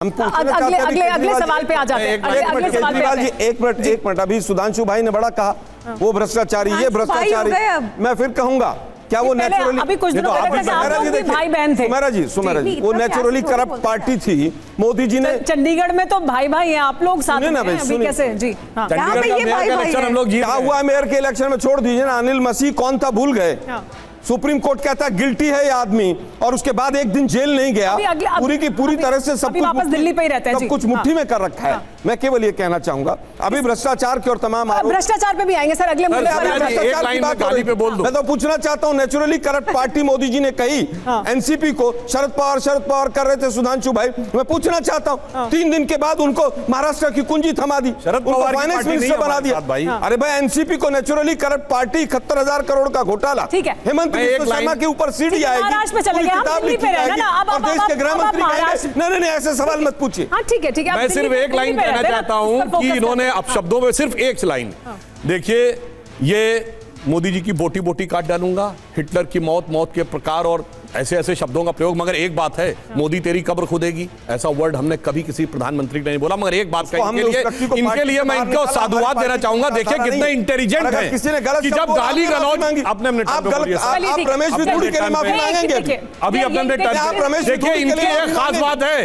अगले सवाल पे आ जाते हैं। केजरीवाल जी एक मिनट अभी सुधांशु भाई ने बड़ा कहा वो भ्रष्टाचारी, ये भ्रष्टाचारी। मैं फिर कहूंगा क्या वो नेचुरली, अभी कुछ दिनों पहले भाई बहन थे सुमेरा जी वो नेचुरली करप्ट पार्टी थी। मोदी जी ने चंडीगढ़ में तो भाई भाई हैं आप लोग साथ में हैं, अभी कैसे जी? चंडीगढ़ का मेयर का इलेक्शन हम लोग जीत गए। क्या हुआ मेयर के इलेक्शन में? छोड़ दीजिए ना, अनिल मसीह कौन था भूल गए। सुप्रीम कोर्ट कहता है गिल्टी है ये आदमी, और उसके बाद एक दिन जेल नहीं गया। पूरी की पूरी तरह से सब कुछ वापस दिल्ली पे ही रहते हैं, सब कुछ मुट्ठी में कर रखा है। मैं केवल ये कहना चाहूंगा अभी भ्रष्टाचार के और तमाम भ्रष्टाचार पे भी आएंगे सर अगले मुद्दे पर। मैं तो पूछना चाहता हूँ naturally corrupt party Modi ji ने कही एनसीपी को, शरद पवार कर रहे थे सुधांशु भाई। मैं पूछना चाहता हूँ 3 दिन के बाद उनको महाराष्ट्र की कुंजी थमा दी, शरद पवार फाइनेंस मिनिस्टर बना दिया। अरे भाई एनसीपी को नेचुरली करप्ट पार्टी 71,000 करोड़ का घोटाला, हेमंत बिस्वा शर्मा के ऊपर सीढ़ी आएगी, किताब लिखी जाएगी और देश के गृह मंत्री कहेंगे नहीं ऐसे सवाल मत पूछिए। ठीक है मैं सिर्फ एक लाइन कहना चाहता हूं कि इन्होंने अब शब्दों में सिर्फ एक लाइन देखिए, ये मोदी जी की बोटी बोटी काट डालूंगा, हिटलर की मौत के प्रकार और ऐसे शब्दों का प्रयोग। मगर एक बात है, मोदी तेरी कब्र खुदेगी ऐसा वर्ड हमने कभी किसी प्रधानमंत्री ने नहीं बोला। मगर एक बात इनके लिए मैं इनको साधुवाद देना चाहूंगा। देखिए कितने इंटेलिजेंट हैं कि जब गाली गलौज अपने अभी अपने देखिए इनकी एक खास बात है,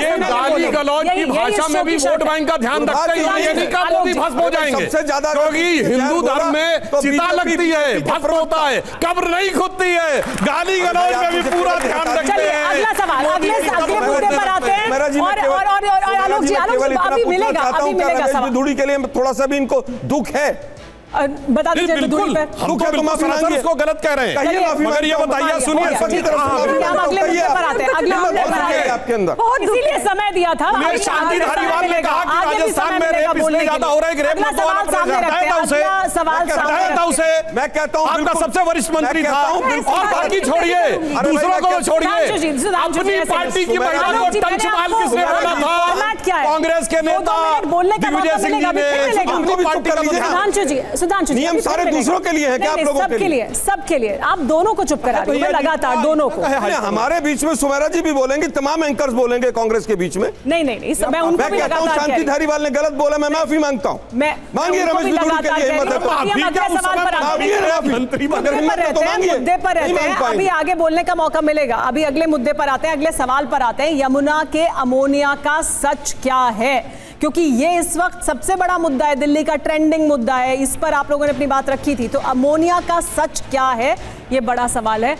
ये गाली गलौज की भाषा में भी वोट बैंक का ध्यान रखते हैं। ये नहीं कहा मोदी भस्म हो जाएंगे, क्योंकि हिंदू धर्म में चिता लगती है, भस्म होता है, कब्र नहीं खुदती है। गाली गलौज में भी पूरा ध्यान रखते हैं। अगला सवाल अगले मुद्दे पर आते हैं और आलोक जी अभी मिलेगा धूड़ी के लिए थोड़ा सा भी इनको दुख है, बता दीजिए। बिल्कुल हम तो बिल्कुल सनातन इसको गलत कह रहे हैं, मगर ये बताइए सुनिए आपके अंदर इसीलिए समय दिया था। शांति धारीवाल ने कहा कि राजस्थान में रेप इसलिए ज्यादा हो रहा है कि रेप मैं कहता हूं आपका सबसे वरिष्ठ मंत्री था, और बाकी छोड़िए, दूसरों को छोड़िए, अपनी पार्टी की महिला को टंच माल किसने बोला था? कांग्रेस के नेता दिग्विजय सिंह जी ने। सुधांशु जी नियम सारे दूसरों के लिए है क्या? आप लोगों के लिए? सबके लिए। आप दोनों को चुप करा रहे हैं लगातार, दोनों को। हमारे बीच में सुमेरा जी भी बोलेंगे, तमाम एंकर्स बोलेंगे कांग्रेस के बीच में। नहीं मैं उनको भी लगातार कह रही हूं। शांति धारीवाल ने गलत बोला, मैं माफी मांगता हूं। मैं मांगिए रमेश बिधूड़ी के लिए हिम्मत है तो मुद्दे पर रहते हैं। अभी आगे बोलने का मौका मिलेगा। अभी अगले मुद्दे पर आते हैं, अगले सवाल पर आते हैं। यमुना के अमोनिया का सच क्या है? क्योंकि ये इस वक्त सबसे बड़ा मुद्दा है, दिल्ली का ट्रेंडिंग मुद्दा है। इस पर आप लोगों ने अपनी बात रखी थी, तो अमोनिया का सच क्या है, ये बड़ा सवाल है।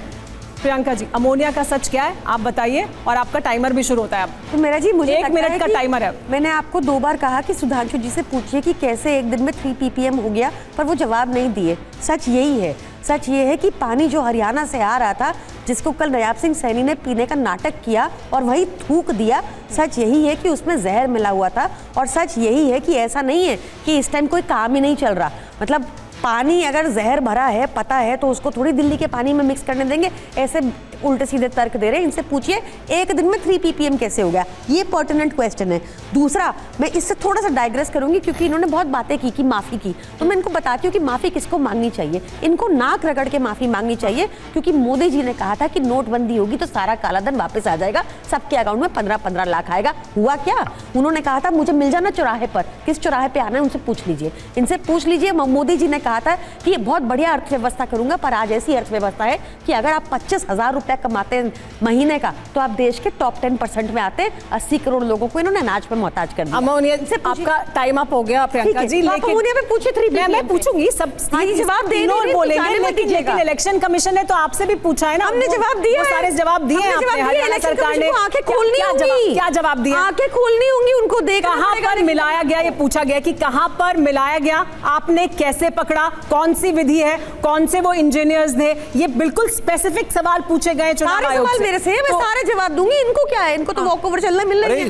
प्रियंका जी, अमोनिया का सच क्या है आप बताइए, और आपका टाइमर भी शुरू होता है अब। तो मेरा जी मुझे 1 मिनट का टाइमर है। मैंने आपको 2 बार कहा कि सुधांशु जी से पूछिए कि कैसे एक दिन में 3 ppm हो गया, पर वो जवाब नहीं दिए। सच यही है, सच ये है कि पानी जो हरियाणा से आ रहा था, जिसको कल नयाब सिंह सैनी ने पीने का नाटक किया और वही थूक दिया, सच यही है कि उसमें जहर मिला हुआ था। और सच यही है कि ऐसा नहीं है कि इस टाइम कोई काम ही नहीं चल रहा। मतलब पानी अगर जहर भरा है, पता है, तो उसको थोड़ी दिल्ली के पानी में मिक्स करने देंगे? ऐसे उल्टे सीधे तर्क दे रहे हैं। इनसे पूछिए एक दिन में 3 ppm कैसे हो गया, ये पर्टिनेंट क्वेश्चन है। दूसरा, मैं इससे थोड़ा सा डाइग्रेस करूंगी क्योंकि इन्होंने बहुत बातें की माफी की, तो मैं इनको बताती हूँ कि माफी किसको मांगनी चाहिए। इनको नाक रगड़ के माफी मांगनी चाहिए, क्योंकि मोदी जी ने कहा था कि नोटबंदी होगी तो सारा काला धन वापस आ जाएगा, सबके अकाउंट में 15-15 लाख आएगा। हुआ क्या? उन्होंने कहा था मुझे मिल जाना चौराहे पर। किस चौराहे पे आना है उनसे पूछ लीजिए, इनसे पूछ लीजिए। मोदी जी ने कहा था कि बहुत बढ़िया अर्थव्यवस्था करूंगा, पर आज ऐसी अर्थव्यवस्था है कि अगर आप 25,000 रुपया कमाते हैं महीने का, तो आप देश के टॉप 10% में आते हैं। 80 करोड़ लोगों को इन्होंने अनाज पे मोहताज कर दिया। अमोनिया से आपका टाइम अप हो गया प्रियंका जी, लेकिन अमोनिया पे पूछे 3 ppm मैं पूछूंगी, सब जवाब बोलेंगे, लेकिन इलेक्शन कमीशन ने तो आपसे भी पूछा है ना, हमने जवाब दिया, सारे जवाब दिए हैं आपने। हरियाणा सरकार ने आंखें खोलनी होंगी, क्या जवाब दिया? आंखें खोलनी होंगी उनको। देखा कहां पर मिलाया गया, ये पूछा गया कि कहां पर मिलाया गया, आपने कैसे पकड़ा, कौन सी विधि है, कौन से वो इंजीनियर्स थे, ये बिल्कुल स्पेसिफिक सवाल पूछे गए चुनाव आयोग से। मेरे से मैं सारे जवाब दूंगी, इनको क्या है, इनको तो वॉक ओवर चलना मिलना है।